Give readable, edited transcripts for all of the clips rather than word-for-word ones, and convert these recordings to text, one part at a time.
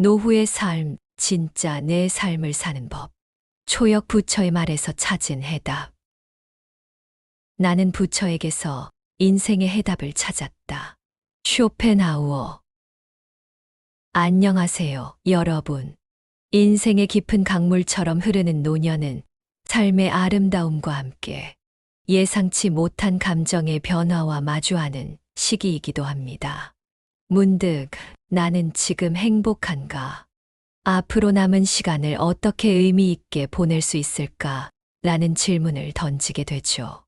노후의 삶, 진짜 내 삶을 사는 법. 초역 부처의 말에서 찾은 해답. 나는 부처에게서 인생의 해답을 찾았다. 쇼펜하우어. 안녕하세요, 여러분. 인생의 깊은 강물처럼 흐르는 노년은 삶의 아름다움과 함께 예상치 못한 감정의 변화와 마주하는 시기이기도 합니다. 문득 나는 지금 행복한가? 앞으로 남은 시간을 어떻게 의미 있게 보낼 수 있을까? 라는 질문을 던지게 되죠.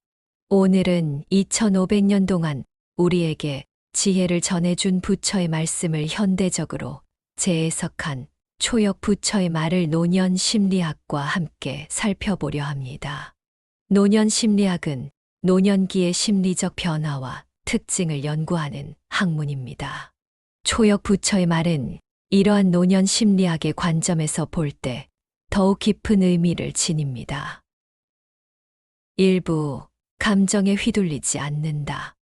오늘은 2500년 동안 우리에게 지혜를 전해준 부처의 말씀을 현대적으로 재해석한 초역 부처의 말을 노년 심리학과 함께 살펴보려 합니다. 노년 심리학은 노년기의 심리적 변화와 특징을 연구하는 학문입니다. 초역 부처의 말은 이러한 노년 심리학의 관점에서 볼 때 더욱 깊은 의미를 지닙니다. 1부, 감정에 휘둘리지 않는다.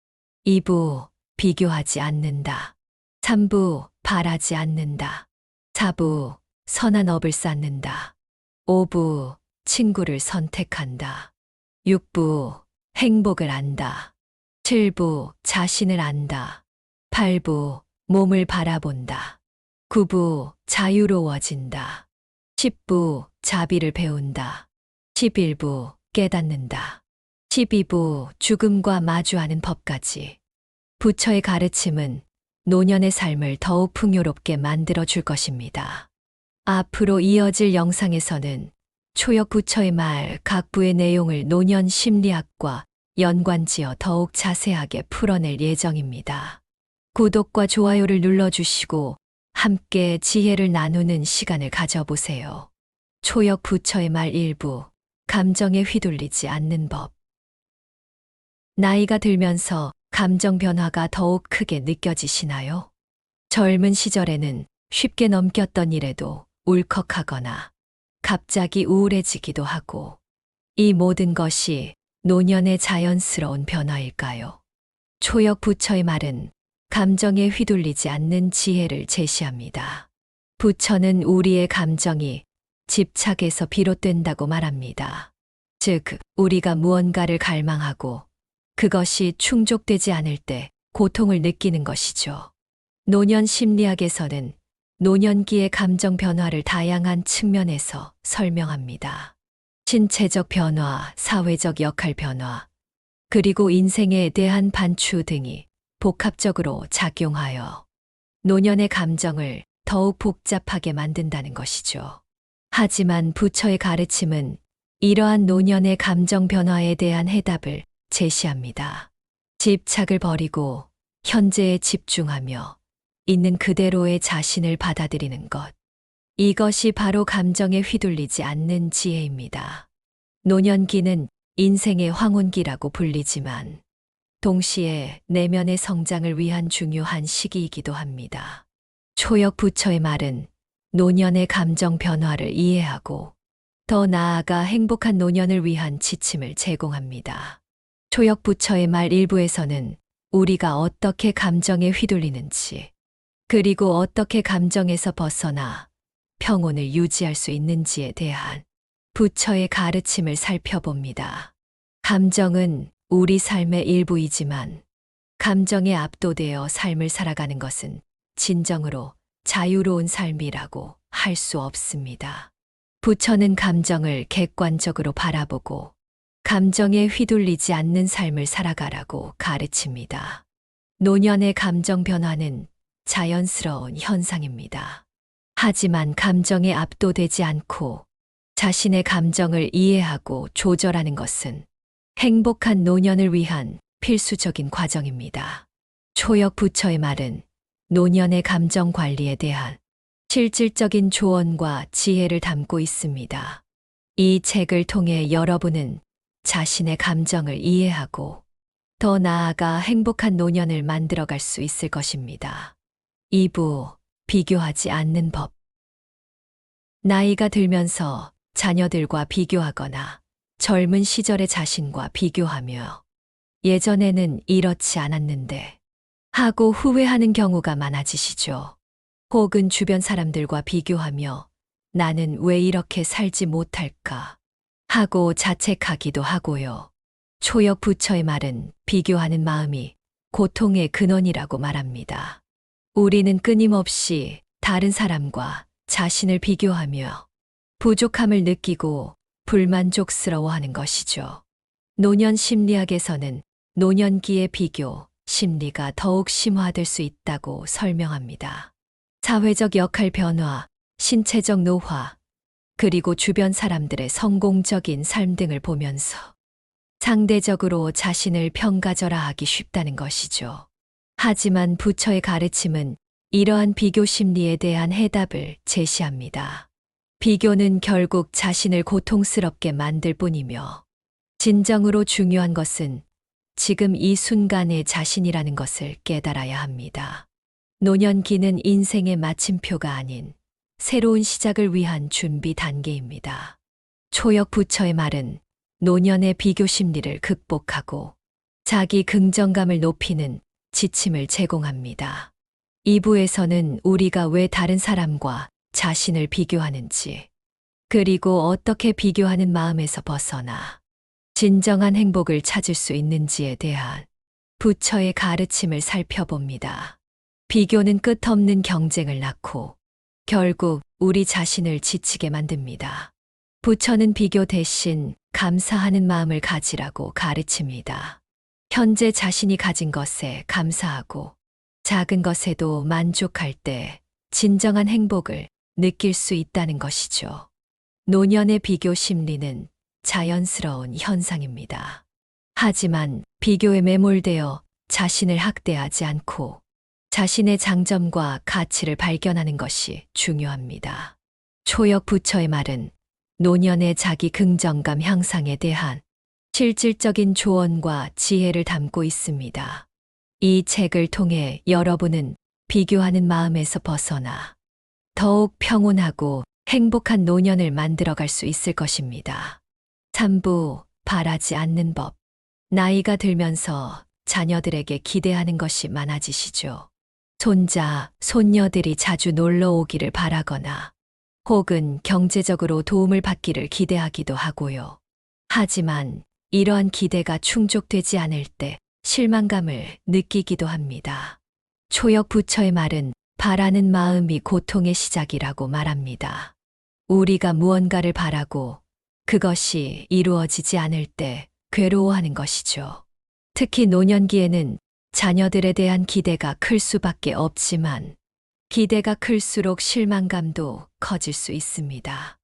2부, 비교하지 않는다. 3부, 바라지 않는다. 4부, 선한 업을 쌓는다. 5부, 친구를 선택한다. 6부, 행복을 안다. 7부, 자신을 안다. 8부, 몸을 바라본다. 9부, 자유로워진다. 10부, 자비를 배운다. 11부, 깨닫는다. 12부, 죽음과 마주하는 법까지. 부처의 가르침은 노년의 삶을 더욱 풍요롭게 만들어 줄 것입니다. 앞으로 이어질 영상에서는 초역 부처의 말 각 부의 내용을 노년 심리학과 연관지어 더욱 자세하게 풀어낼 예정입니다. 구독과 좋아요를 눌러주시고 함께 지혜를 나누는 시간을 가져보세요. 초역 부처의 말 일부, 감정에 휘둘리지 않는 법. 나이가 들면서 감정 변화가 더욱 크게 느껴지시나요? 젊은 시절에는 쉽게 넘겼던 일에도 울컥하거나 갑자기 우울해지기도 하고, 이 모든 것이 노년의 자연스러운 변화일까요? 초역 부처의 말은 감정에 휘둘리지 않는 지혜를 제시합니다. 부처는 우리의 감정이 집착에서 비롯된다고 말합니다. 즉, 우리가 무언가를 갈망하고 그것이 충족되지 않을 때 고통을 느끼는 것이죠. 노년 심리학에서는 노년기의 감정 변화를 다양한 측면에서 설명합니다. 신체적 변화, 사회적 역할 변화, 그리고 인생에 대한 반추 등이 복합적으로 작용하여 노년의 감정을 더욱 복잡하게 만든다는 것이죠. 하지만 부처의 가르침은 이러한 노년의 감정 변화에 대한 해답을 제시합니다. 집착을 버리고 현재에 집중하며 있는 그대로의 자신을 받아들이는 것. 이것이 바로 감정에 휘둘리지 않는 지혜입니다. 노년기는 인생의 황혼기라고 불리지만 동시에 내면의 성장을 위한 중요한 시기이기도 합니다. 초역 부처의 말은 노년의 감정 변화를 이해하고 더 나아가 행복한 노년을 위한 지침을 제공합니다. 초역 부처의 말 일부에서는 우리가 어떻게 감정에 휘둘리는지, 그리고 어떻게 감정에서 벗어나 평온을 유지할 수 있는지에 대한 부처의 가르침을 살펴봅니다. 감정은 우리 삶의 일부이지만 감정에 압도되어 삶을 살아가는 것은 진정으로 자유로운 삶이라고 할 수 없습니다. 부처는 감정을 객관적으로 바라보고 감정에 휘둘리지 않는 삶을 살아가라고 가르칩니다. 노년의 감정 변화는 자연스러운 현상입니다. 하지만 감정에 압도되지 않고 자신의 감정을 이해하고 조절하는 것은 행복한 노년을 위한 필수적인 과정입니다. 초역 부처의 말은 노년의 감정 관리에 대한 실질적인 조언과 지혜를 담고 있습니다. 이 책을 통해 여러분은 자신의 감정을 이해하고 더 나아가 행복한 노년을 만들어갈 수 있을 것입니다. 2부, 비교하지 않는 법. 나이가 들면서 자녀들과 비교하거나 젊은 시절의 자신과 비교하며 예전에는 이렇지 않았는데 하고 후회하는 경우가 많아지시죠. 혹은 주변 사람들과 비교하며 나는 왜 이렇게 살지 못할까 하고 자책하기도 하고요. 초역 부처의 말은 비교하는 마음이 고통의 근원이라고 말합니다. 우리는 끊임없이 다른 사람과 자신을 비교하며 부족함을 느끼고 불만족스러워하는 것이죠. 노년 심리학에서는 노년기의 비교 심리가 더욱 심화될 수 있다고 설명합니다. 사회적 역할 변화, 신체적 노화, 그리고 주변 사람들의 성공적인 삶 등을 보면서 상대적으로 자신을 평가절하하기 쉽다는 것이죠. 하지만 부처의 가르침은 이러한 비교 심리에 대한 해답을 제시합니다. 비교는 결국 자신을 고통스럽게 만들 뿐이며 진정으로 중요한 것은 지금 이 순간의 자신이라는 것을 깨달아야 합니다. 노년기는 인생의 마침표가 아닌 새로운 시작을 위한 준비 단계입니다. 초역 부처의 말은 노년의 비교 심리를 극복하고 자기 긍정감을 높이는 지침을 제공합니다. 2부에서는 우리가 왜 다른 사람과 자신을 비교하는지, 그리고 어떻게 비교하는 마음에서 벗어나 진정한 행복을 찾을 수 있는지에 대한 부처의 가르침을 살펴봅니다. 비교는 끝없는 경쟁을 낳고 결국 우리 자신을 지치게 만듭니다. 부처는 비교 대신 감사하는 마음을 가지라고 가르칩니다. 현재 자신이 가진 것에 감사하고 작은 것에도 만족할 때 진정한 행복을 느낄 수 있다는 것이죠. 노년의 비교 심리는 자연스러운 현상입니다. 하지만 비교에 매몰되어 자신을 학대하지 않고 자신의 장점과 가치를 발견하는 것이 중요합니다. 초역 부처의 말은 노년의 자기 긍정감 향상에 대한 실질적인 조언과 지혜를 담고 있습니다. 이 책을 통해 여러분은 비교하는 마음에서 벗어나 더욱 평온하고 행복한 노년을 만들어갈 수 있을 것입니다. 3부, 바라지 않는 법. 나이가 들면서 자녀들에게 기대하는 것이 많아지시죠. 손자, 손녀들이 자주 놀러 오기를 바라거나 혹은 경제적으로 도움을 받기를 기대하기도 하고요. 하지만 이러한 기대가 충족되지 않을 때 실망감을 느끼기도 합니다. 초역 부처의 말은 바라는 마음이 고통의 시작이라고 말합니다. 우리가 무언가를 바라고 그것이 이루어지지 않을 때 괴로워하는 것이죠. 특히 노년기에는 자녀들에 대한 기대가 클 수밖에 없지만 기대가 클수록 실망감도 커질 수 있습니다.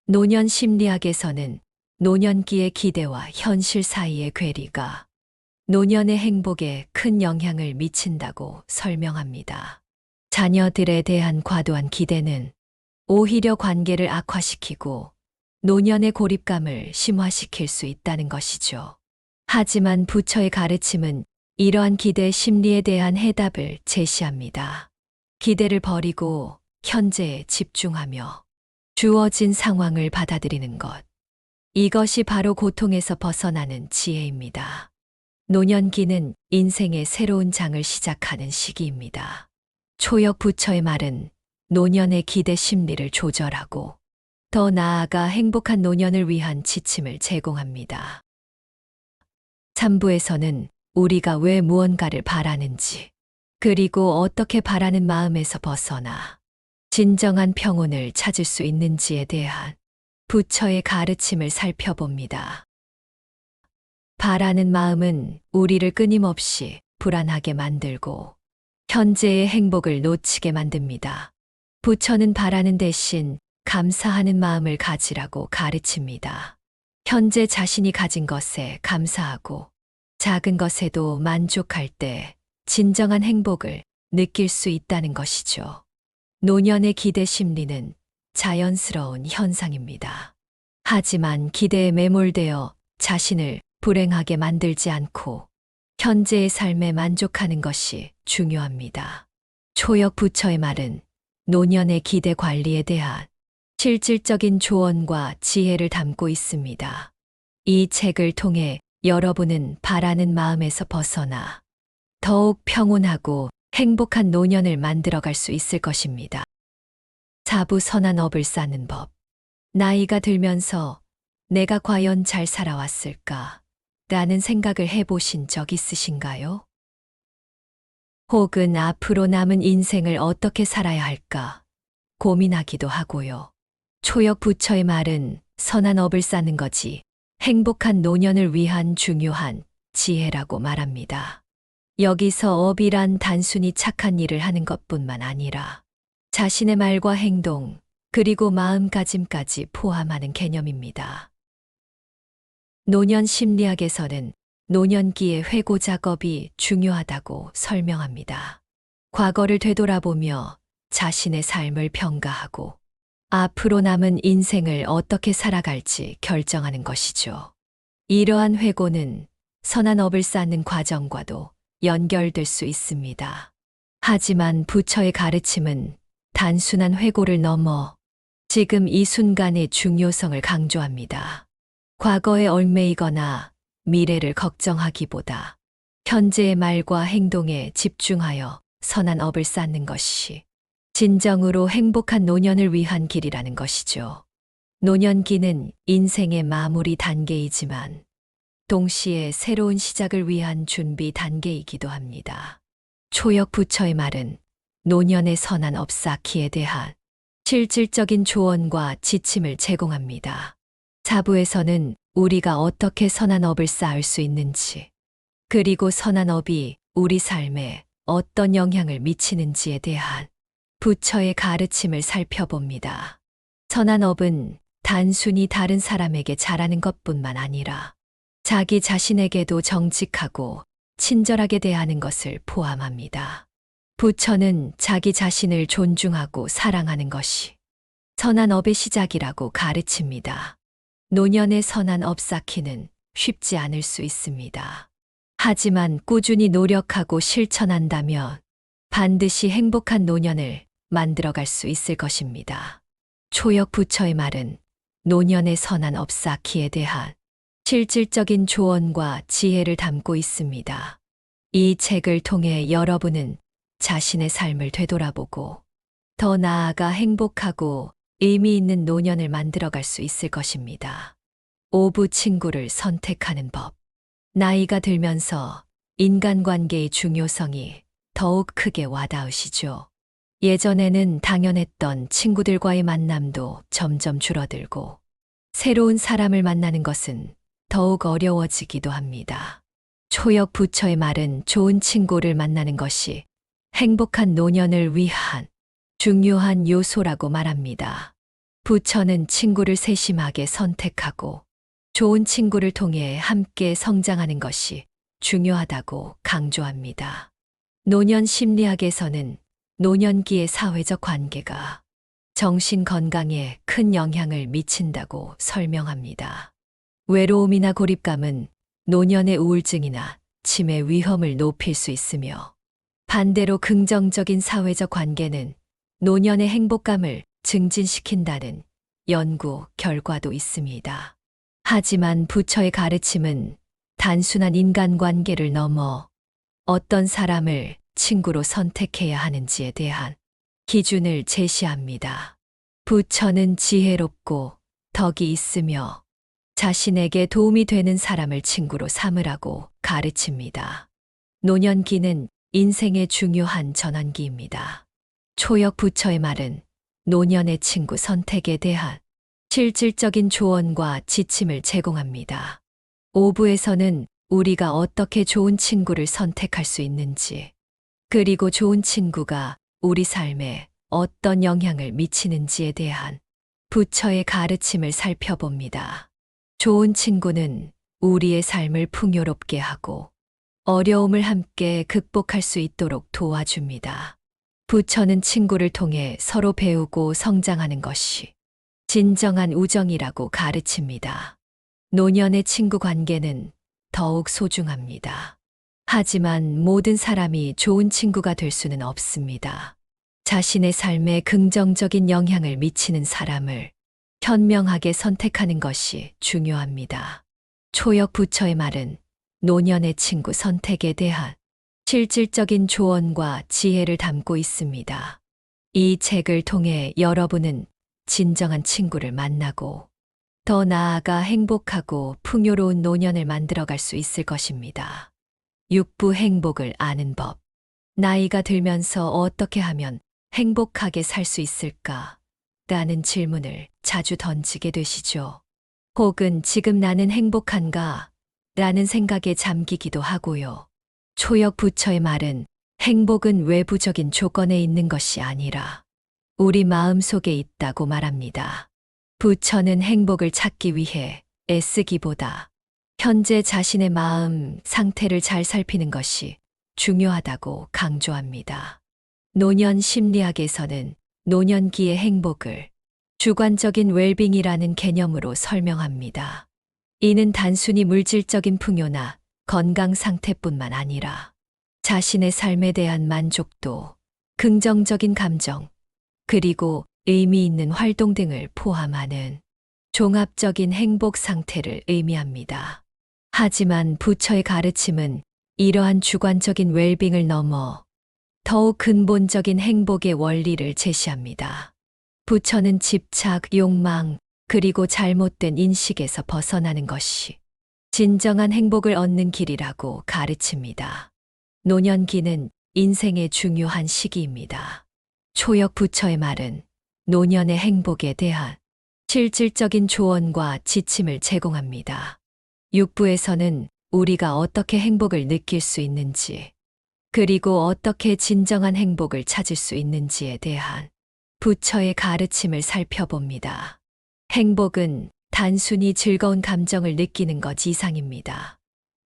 노년 심리학에서는 노년기의 기대와 현실 사이의 괴리가 노년의 행복에 큰 영향을 미친다고 설명합니다. 자녀들에 대한 과도한 기대는 오히려 관계를 악화시키고 노년의 고립감을 심화시킬 수 있다는 것이죠. 하지만 부처의 가르침은 이러한 기대 심리에 대한 해답을 제시합니다. 기대를 버리고 현재에 집중하며 주어진 상황을 받아들이는 것. 이것이 바로 고통에서 벗어나는 지혜입니다. 노년기는 인생의 새로운 장을 시작하는 시기입니다. 초역 부처의 말은 노년의 기대 심리를 조절하고 더 나아가 행복한 노년을 위한 지침을 제공합니다. 3부에서는 우리가 왜 무언가를 바라는지, 그리고 어떻게 바라는 마음에서 벗어나 진정한 평온을 찾을 수 있는지에 대한 부처의 가르침을 살펴봅니다. 바라는 마음은 우리를 끊임없이 불안하게 만들고 현재의 행복을 놓치게 만듭니다. 부처는 바라는 대신 감사하는 마음을 가지라고 가르칩니다. 현재 자신이 가진 것에 감사하고 작은 것에도 만족할 때 진정한 행복을 느낄 수 있다는 것이죠. 노년의 기대 심리는 자연스러운 현상입니다. 하지만 기대에 매몰되어 자신을 불행하게 만들지 않고 현재의 삶에 만족하는 것이 중요합니다. 초역 부처의 말은 노년의 기대 관리에 대한 실질적인 조언과 지혜를 담고 있습니다. 이 책을 통해 여러분은 바라는 마음에서 벗어나 더욱 평온하고 행복한 노년을 만들어갈 수 있을 것입니다. 4부 선한 업을 쌓는 법. 나이가 들면서 내가 과연 잘 살아왔을까? 라는 생각을 해보신 적 있으신가요? 혹은 앞으로 남은 인생을 어떻게 살아야 할까? 고민하기도 하고요. 초역 부처의 말은 선한 업을 쌓는 거지 행복한 노년을 위한 중요한 지혜라고 말합니다. 여기서 업이란 단순히 착한 일을 하는 것뿐만 아니라 자신의 말과 행동, 그리고 마음가짐까지 포함하는 개념입니다. 노년 심리학에서는 노년기의 회고 작업이 중요하다고 설명합니다. 과거를 되돌아보며 자신의 삶을 평가하고 앞으로 남은 인생을 어떻게 살아갈지 결정하는 것이죠. 이러한 회고는 선한 업을 쌓는 과정과도 연결될 수 있습니다. 하지만 부처의 가르침은 단순한 회고를 넘어 지금 이 순간의 중요성을 강조합니다. 과거에 얽매이거나 미래를 걱정하기보다 현재의 말과 행동에 집중하여 선한 업을 쌓는 것이 진정으로 행복한 노년을 위한 길이라는 것이죠. 노년기는 인생의 마무리 단계이지만 동시에 새로운 시작을 위한 준비 단계이기도 합니다. 초역 부처의 말은 노년의 선한 업 쌓기에 대한 실질적인 조언과 지침을 제공합니다. 4부에서는 우리가 어떻게 선한 업을 쌓을 수 있는지, 그리고 선한 업이 우리 삶에 어떤 영향을 미치는지에 대한 부처의 가르침을 살펴봅니다. 선한 업은 단순히 다른 사람에게 잘하는 것뿐만 아니라 자기 자신에게도 정직하고 친절하게 대하는 것을 포함합니다. 부처는 자기 자신을 존중하고 사랑하는 것이 선한 업의 시작이라고 가르칩니다. 노년의 선한 업 쌓기는 쉽지 않을 수 있습니다. 하지만 꾸준히 노력하고 실천한다면 반드시 행복한 노년을 만들어갈 수 있을 것입니다. 초역 부처의 말은 노년의 선한 업 쌓기에 대한 실질적인 조언과 지혜를 담고 있습니다. 이 책을 통해 여러분은 자신의 삶을 되돌아보고 더 나아가 행복하고 의미 있는 노년을 만들어갈 수 있을 것입니다. 5부 친구를 선택하는 법. 나이가 들면서 인간관계의 중요성이 더욱 크게 와닿으시죠. 예전에는 당연했던 친구들과의 만남도 점점 줄어들고 새로운 사람을 만나는 것은 더욱 어려워지기도 합니다. 초역 부처의 말은 좋은 친구를 만나는 것이 행복한 노년을 위한 중요한 요소라고 말합니다. 부처는 친구를 세심하게 선택하고 좋은 친구를 통해 함께 성장하는 것이 중요하다고 강조합니다. 노년 심리학에서는 노년기의 사회적 관계가 정신 건강에 큰 영향을 미친다고 설명합니다. 외로움이나 고립감은 노년의 우울증이나 치매 위험을 높일 수 있으며 반대로 긍정적인 사회적 관계는 노년의 행복감을 증진시킨다는 연구 결과도 있습니다. 하지만 부처의 가르침은 단순한 인간관계를 넘어 어떤 사람을 친구로 선택해야 하는지에 대한 기준을 제시합니다. 부처는 지혜롭고 덕이 있으며 자신에게 도움이 되는 사람을 친구로 삼으라고 가르칩니다. 노년기는 인생의 중요한 전환기입니다. 초역 부처의 말은 노년의 친구 선택에 대한 실질적인 조언과 지침을 제공합니다. 5부에서는 우리가 어떻게 좋은 친구를 선택할 수 있는지, 그리고 좋은 친구가 우리 삶에 어떤 영향을 미치는지에 대한 부처의 가르침을 살펴봅니다. 좋은 친구는 우리의 삶을 풍요롭게 하고 어려움을 함께 극복할 수 있도록 도와줍니다. 부처는 친구를 통해 서로 배우고 성장하는 것이 진정한 우정이라고 가르칩니다. 노년의 친구 관계는 더욱 소중합니다. 하지만 모든 사람이 좋은 친구가 될 수는 없습니다. 자신의 삶에 긍정적인 영향을 미치는 사람을 현명하게 선택하는 것이 중요합니다. 초역 부처의 말은 노년의 친구 선택에 대한 실질적인 조언과 지혜를 담고 있습니다. 이 책을 통해 여러분은 진정한 친구를 만나고 더 나아가 행복하고 풍요로운 노년을 만들어갈 수 있을 것입니다. 육부 행복을 아는 법. 나이가 들면서 어떻게 하면 행복하게 살 수 있을까? 라는 질문을 자주 던지게 되시죠. 혹은 지금 나는 행복한가? 라는 생각에 잠기기도 하고요. 초역 부처의 말은 행복은 외부적인 조건에 있는 것이 아니라 우리 마음 속에 있다고 말합니다. 부처는 행복을 찾기 위해 애쓰기보다 현재 자신의 마음 상태를 잘 살피는 것이 중요하다고 강조합니다. 노년 심리학에서는 노년기의 행복을 주관적인 웰빙이라는 개념으로 설명합니다. 이는 단순히 물질적인 풍요나 건강 상태뿐만 아니라 자신의 삶에 대한 만족도, 긍정적인 감정, 그리고 의미 있는 활동 등을 포함하는 종합적인 행복 상태를 의미합니다. 하지만 부처의 가르침은 이러한 주관적인 웰빙을 넘어 더욱 근본적인 행복의 원리를 제시합니다. 부처는 집착, 욕망, 그리고 잘못된 인식에서 벗어나는 것이 진정한 행복을 얻는 길이라고 가르칩니다. 노년기는 인생의 중요한 시기입니다. 초역 부처의 말은 노년의 행복에 대한 실질적인 조언과 지침을 제공합니다. 육부에서는 우리가 어떻게 행복을 느낄 수 있는지, 그리고 어떻게 진정한 행복을 찾을 수 있는지에 대한 부처의 가르침을 살펴봅니다. 행복은 단순히 즐거운 감정을 느끼는 것 이상입니다.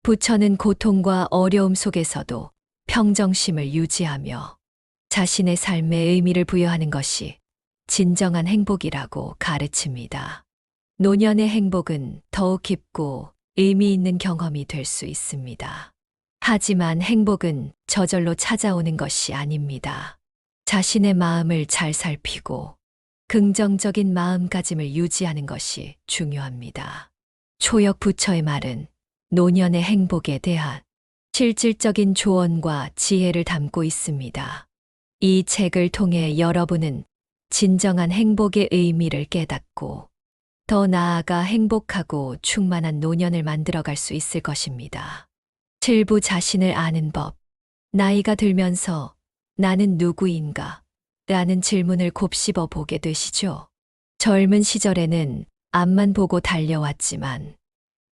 부처는 고통과 어려움 속에서도 평정심을 유지하며 자신의 삶에 의미를 부여하는 것이 진정한 행복이라고 가르칩니다. 노년의 행복은 더욱 깊고 의미 있는 경험이 될 수 있습니다. 하지만 행복은 저절로 찾아오는 것이 아닙니다. 자신의 마음을 잘 살피고 긍정적인 마음가짐을 유지하는 것이 중요합니다. 초역 부처의 말은 노년의 행복에 대한 실질적인 조언과 지혜를 담고 있습니다. 이 책을 통해 여러분은 진정한 행복의 의미를 깨닫고 더 나아가 행복하고 충만한 노년을 만들어갈 수 있을 것입니다. 7부 자신을 아는 법. 나이가 들면서 나는 누구인가? 라는 질문을 곱씹어 보게 되시죠. 젊은 시절에는 앞만 보고 달려왔지만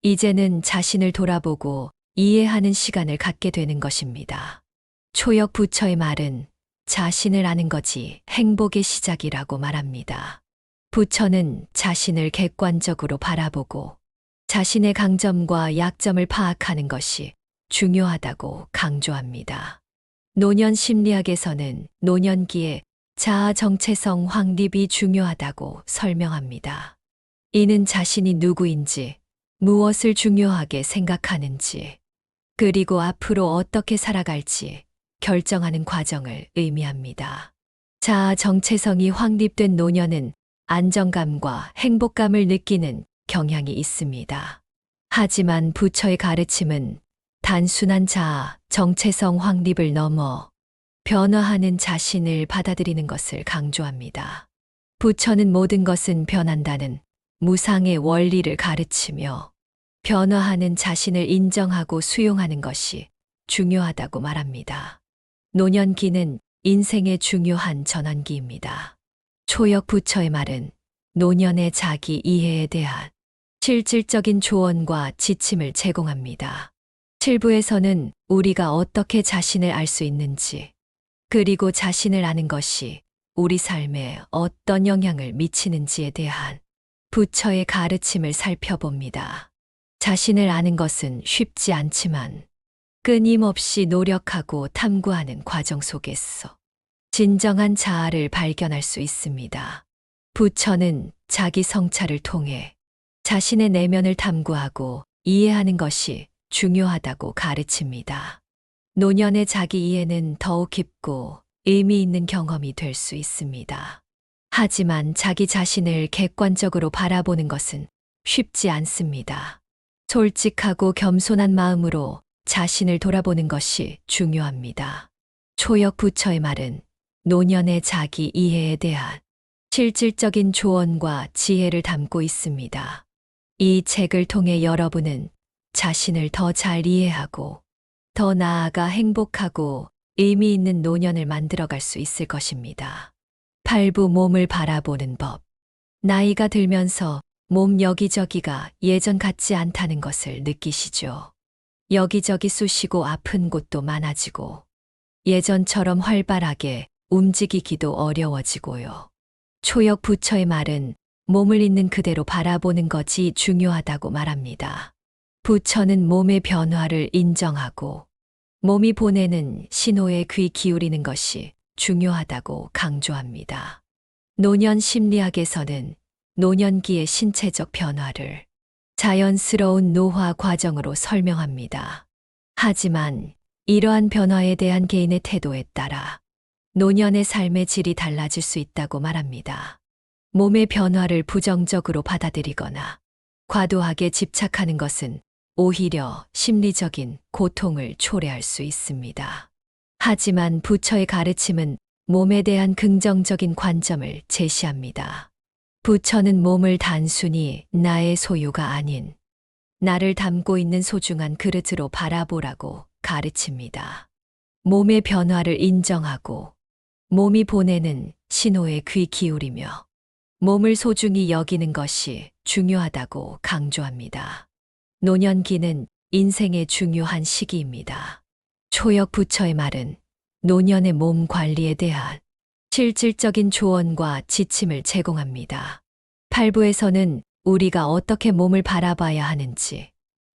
이제는 자신을 돌아보고 이해하는 시간을 갖게 되는 것입니다. 초역 부처의 말은 자신을 아는 것이 행복의 시작이라고 말합니다. 부처는 자신을 객관적으로 바라보고 자신의 강점과 약점을 파악하는 것이 중요하다고 강조합니다. 노년 심리학에서는 노년기에 자아 정체성 확립이 중요하다고 설명합니다. 이는 자신이 누구인지, 무엇을 중요하게 생각하는지, 그리고 앞으로 어떻게 살아갈지 결정하는 과정을 의미합니다. 자아 정체성이 확립된 노년은 안정감과 행복감을 느끼는 경향이 있습니다. 하지만 부처의 가르침은 단순한 자아 정체성 확립을 넘어 변화하는 자신을 받아들이는 것을 강조합니다. 부처는 모든 것은 변한다는 무상의 원리를 가르치며 변화하는 자신을 인정하고 수용하는 것이 중요하다고 말합니다. 노년기는 인생의 중요한 전환기입니다. 초역 부처의 말은 노년의 자기 이해에 대한 실질적인 조언과 지침을 제공합니다. 7부에서는 우리가 어떻게 자신을 알 수 있는지, 그리고 자신을 아는 것이 우리 삶에 어떤 영향을 미치는지에 대한 부처의 가르침을 살펴봅니다. 자신을 아는 것은 쉽지 않지만 끊임없이 노력하고 탐구하는 과정 속에서 진정한 자아를 발견할 수 있습니다. 부처는 자기 성찰을 통해 자신의 내면을 탐구하고 이해하는 것이 중요하다고 가르칩니다. 노년의 자기 이해는 더욱 깊고 의미 있는 경험이 될 수 있습니다. 하지만 자기 자신을 객관적으로 바라보는 것은 쉽지 않습니다. 솔직하고 겸손한 마음으로 자신을 돌아보는 것이 중요합니다. 초역 부처의 말은 노년의 자기 이해에 대한 실질적인 조언과 지혜를 담고 있습니다. 이 책을 통해 여러분은 자신을 더 잘 이해하고 더 나아가 행복하고 의미 있는 노년을 만들어갈 수 있을 것입니다. 팔부 몸을 바라보는 법. 나이가 들면서 몸 여기저기가 예전 같지 않다는 것을 느끼시죠. 여기저기 쑤시고 아픈 곳도 많아지고 예전처럼 활발하게 움직이기도 어려워지고요. 초역 부처의 말은 몸을 있는 그대로 바라보는 것이 중요하다고 말합니다. 부처는 몸의 변화를 인정하고 몸이 보내는 신호에 귀 기울이는 것이 중요하다고 강조합니다. 노년 심리학에서는 노년기의 신체적 변화를 자연스러운 노화 과정으로 설명합니다. 하지만 이러한 변화에 대한 개인의 태도에 따라 노년의 삶의 질이 달라질 수 있다고 말합니다. 몸의 변화를 부정적으로 받아들이거나 과도하게 집착하는 것은 오히려 심리적인 고통을 초래할 수 있습니다. 하지만 부처의 가르침은 몸에 대한 긍정적인 관점을 제시합니다. 부처는 몸을 단순히 나의 소유가 아닌 나를 담고 있는 소중한 그릇으로 바라보라고 가르칩니다. 몸의 변화를 인정하고 몸이 보내는 신호에 귀 기울이며 몸을 소중히 여기는 것이 중요하다고 강조합니다. 노년기는 인생의 중요한 시기입니다. 초역 부처의 말은 노년의 몸 관리에 대한 실질적인 조언과 지침을 제공합니다. 팔부에서는 우리가 어떻게 몸을 바라봐야 하는지,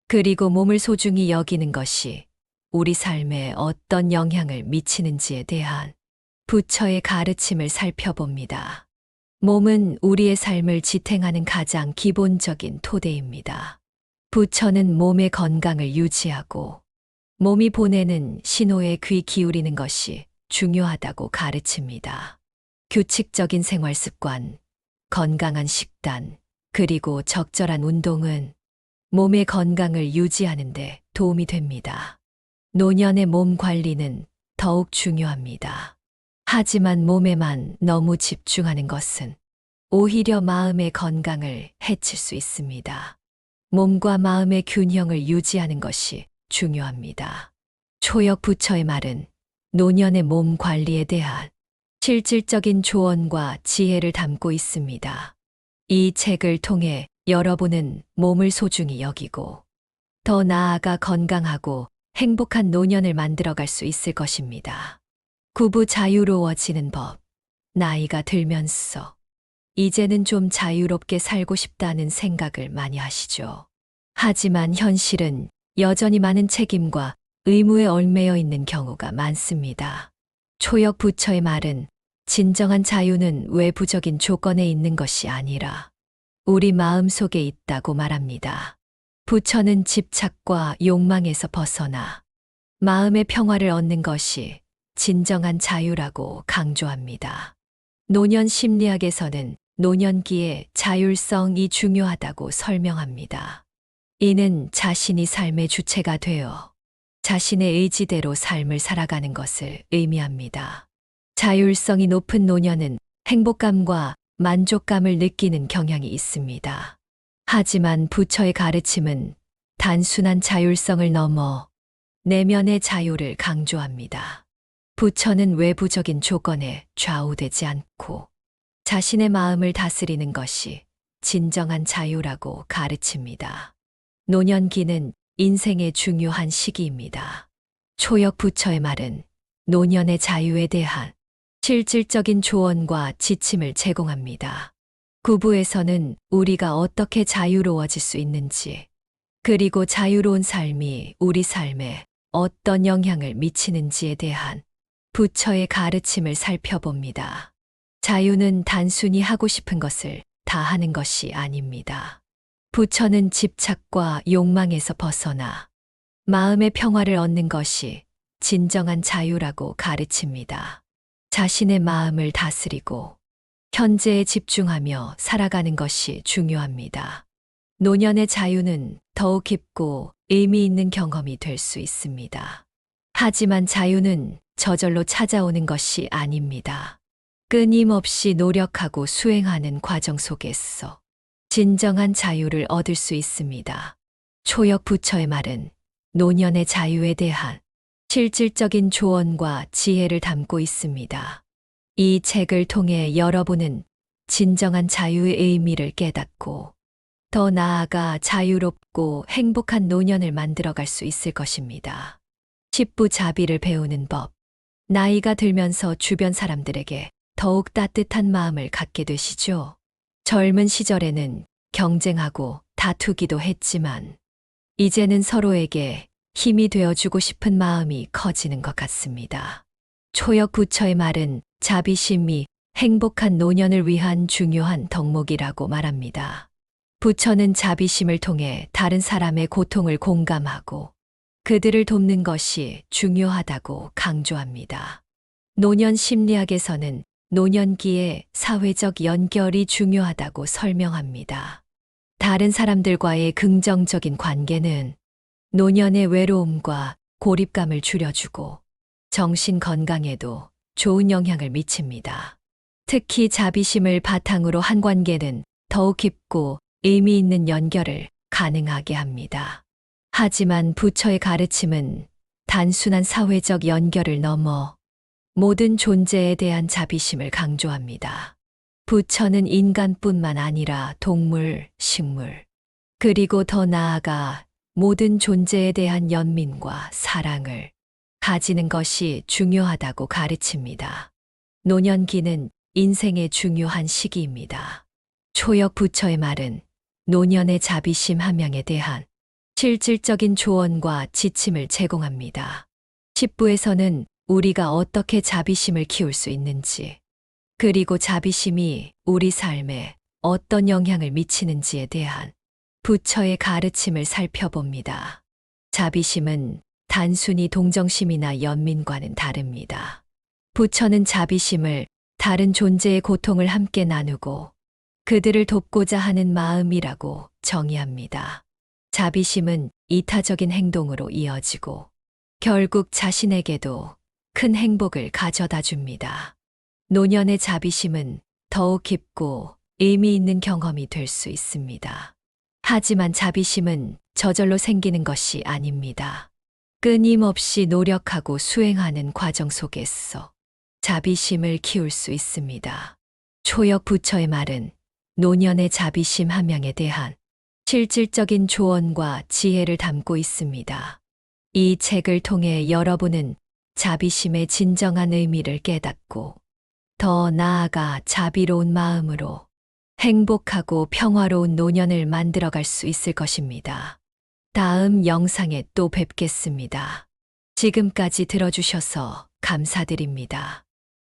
그리고 몸을 소중히 여기는 것이 우리 삶에 어떤 영향을 미치는지에 대한 부처의 가르침을 살펴봅니다. 몸은 우리의 삶을 지탱하는 가장 기본적인 토대입니다. 부처는 몸의 건강을 유지하고 몸이 보내는 신호에 귀 기울이는 것이 중요하다고 가르칩니다. 규칙적인 생활 습관, 건강한 식단, 그리고 적절한 운동은 몸의 건강을 유지하는 데 도움이 됩니다. 노년의 몸 관리는 더욱 중요합니다. 하지만 몸에만 너무 집중하는 것은 오히려 마음의 건강을 해칠 수 있습니다. 몸과 마음의 균형을 유지하는 것이 중요합니다. 초역 부처의 말은 노년의 몸 관리에 대한 실질적인 조언과 지혜를 담고 있습니다. 이 책을 통해 여러분은 몸을 소중히 여기고 더 나아가 건강하고 행복한 노년을 만들어갈 수 있을 것입니다. 구부 자유로워지는 법. 나이가 들면서 이제는 좀 자유롭게 살고 싶다는 생각을 많이 하시죠. 하지만 현실은 여전히 많은 책임과 의무에 얽매여 있는 경우가 많습니다. 초역 부처의 말은 진정한 자유는 외부적인 조건에 있는 것이 아니라 우리 마음 속에 있다고 말합니다. 부처는 집착과 욕망에서 벗어나 마음의 평화를 얻는 것이 진정한 자유라고 강조합니다. 노년 심리학에서는 노년기의 자율성이 중요하다고 설명합니다. 이는 자신이 삶의 주체가 되어 자신의 의지대로 삶을 살아가는 것을 의미합니다. 자율성이 높은 노년은 행복감과 만족감을 느끼는 경향이 있습니다. 하지만 부처의 가르침은 단순한 자율성을 넘어 내면의 자유를 강조합니다. 부처는 외부적인 조건에 좌우되지 않고 자신의 마음을 다스리는 것이 진정한 자유라고 가르칩니다. 노년기는 인생의 중요한 시기입니다. 초역 부처의 말은 노년의 자유에 대한 실질적인 조언과 지침을 제공합니다. 구부에서는 우리가 어떻게 자유로워질 수 있는지, 그리고 자유로운 삶이 우리 삶에 어떤 영향을 미치는지에 대한 부처의 가르침을 살펴봅니다. 자유는 단순히 하고 싶은 것을 다 하는 것이 아닙니다. 부처는 집착과 욕망에서 벗어나 마음의 평화를 얻는 것이 진정한 자유라고 가르칩니다. 자신의 마음을 다스리고 현재에 집중하며 살아가는 것이 중요합니다. 노년의 자유는 더욱 깊고 의미 있는 경험이 될 수 있습니다. 하지만 자유는 저절로 찾아오는 것이 아닙니다. 끊임없이 노력하고 수행하는 과정 속에서 진정한 자유를 얻을 수 있습니다. 초역 부처의 말은 노년의 자유에 대한 실질적인 조언과 지혜를 담고 있습니다. 이 책을 통해 여러분은 진정한 자유의 의미를 깨닫고 더 나아가 자유롭고 행복한 노년을 만들어갈 수 있을 것입니다. 십부자비를 배우는 법. 나이가 들면서 주변 사람들에게 더욱 따뜻한 마음을 갖게 되시죠. 젊은 시절에는 경쟁하고 다투기도 했지만 이제는 서로에게 힘이 되어주고 싶은 마음이 커지는 것 같습니다. 초역 부처의 말은 자비심이 행복한 노년을 위한 중요한 덕목이라고 말합니다. 부처는 자비심을 통해 다른 사람의 고통을 공감하고 그들을 돕는 것이 중요하다고 강조합니다. 노년 심리학에서는 노년기의 사회적 연결이 중요하다고 설명합니다. 다른 사람들과의 긍정적인 관계는 노년의 외로움과 고립감을 줄여주고 정신 건강에도 좋은 영향을 미칩니다. 특히 자비심을 바탕으로 한 관계는 더욱 깊고 의미 있는 연결을 가능하게 합니다. 하지만 부처의 가르침은 단순한 사회적 연결을 넘어 모든 존재에 대한 자비심을 강조합니다. 부처는 인간뿐만 아니라 동물, 식물, 그리고 더 나아가 모든 존재에 대한 연민과 사랑을 가지는 것이 중요하다고 가르칩니다. 노년기는 인생의 중요한 시기입니다. 초역 부처의 말은 노년의 자비심 함양에 대한 실질적인 조언과 지침을 제공합니다. 십부에서는 우리가 어떻게 자비심을 키울 수 있는지, 그리고 자비심이 우리 삶에 어떤 영향을 미치는지에 대한 부처의 가르침을 살펴봅니다. 자비심은 단순히 동정심이나 연민과는 다릅니다. 부처는 자비심을 다른 존재의 고통을 함께 나누고 그들을 돕고자 하는 마음이라고 정의합니다. 자비심은 이타적인 행동으로 이어지고 결국 자신에게도 큰 행복을 가져다 줍니다. 노년의 자비심은 더욱 깊고 의미 있는 경험이 될 수 있습니다. 하지만 자비심은 저절로 생기는 것이 아닙니다. 끊임없이 노력하고 수행하는 과정 속에서 자비심을 키울 수 있습니다. 초역 부처의 말은 노년의 자비심 함양에 대한 실질적인 조언과 지혜를 담고 있습니다. 이 책을 통해 여러분은 자비심의 진정한 의미를 깨닫고 더 나아가 자비로운 마음으로 행복하고 평화로운 노년을 만들어갈 수 있을 것입니다. 다음 영상에 또 뵙겠습니다. 지금까지 들어주셔서 감사드립니다.